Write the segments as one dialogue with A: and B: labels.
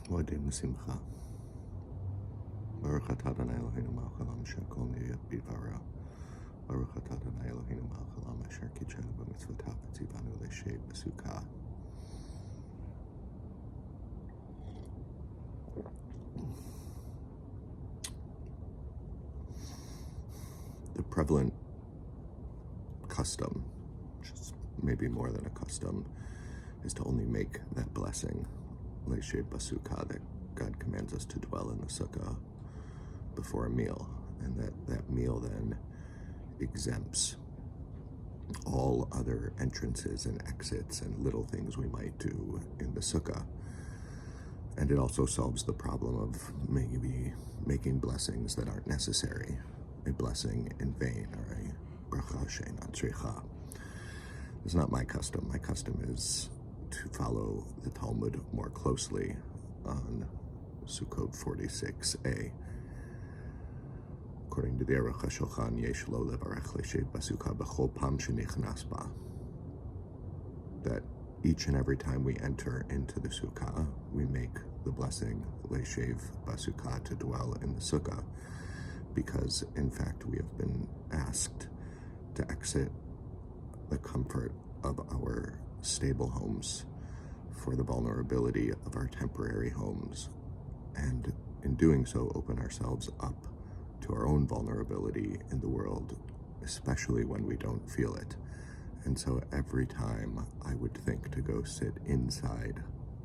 A: Moedim Simcha. Baruch atah Adonai Eloheinu melech haolam asher kol niyeh bidvaro. Baruch atah Adonai Eloheinu melech haolam asher kitshenu b'mitzvotav v'tzivanu lishev b'sukkah. The prevalent custom, which is maybe more than a custom, is to only make that blessing, Leishev Basukah, that God commands us to dwell in the sukkah before a meal, and that meal then exempts all other entrances and exits and little things we might do in the sukkah. And it also solves the problem of maybe making blessings that aren't necessary, a blessing in vain, or a bracha she'eina tzricha. It's not my custom. My custom is to follow the Talmud more closely on Sukkot 46a. According to the Aruch HaShulchan, yesh lo levarech leishev basukah b'chol pam shenichnas ba. That each and every time we enter into the sukkah, we make the blessing leishev basukah, to dwell in the sukkah, because in fact we have been asked to exit the comfort of our stable homes for the vulnerability of our temporary homes, and in doing so open ourselves up to our own vulnerability in the world, especially when we don't feel it. And so every time I would think to go sit inside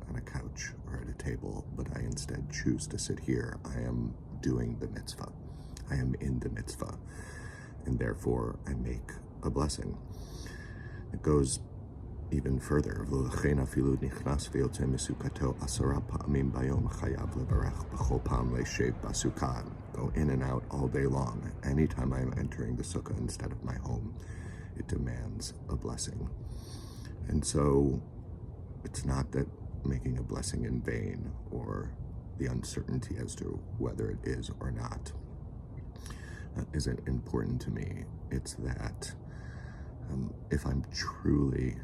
A: on a couch or at a table, but I instead choose to sit here, I am doing the mitzvah. I am in the mitzvah, and therefore I make a blessing. It goes even further. Go in and out all day long. Anytime I'm entering the sukkah instead of my home, it demands a blessing. And so it's not that making a blessing in vain, or the uncertainty as to whether it is or not, isn't important to me. It's that if I'm truly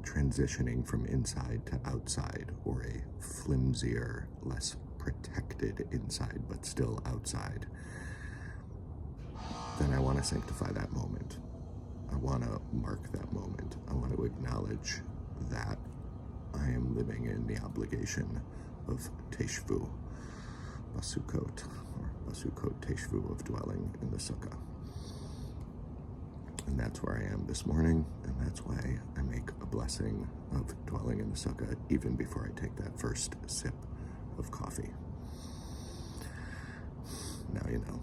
A: transitioning from inside to outside, or a flimsier, less protected inside but still outside, then I want to sanctify that moment. I want to mark that moment. I want to acknowledge that I am living in the obligation of Teshvu, Basukot, or Basukot Teshvu, of dwelling in the sukkah. And that's where I am this morning, and that's why I make a blessing of dwelling in the sukkah even before I take that first sip of coffee. Now you know.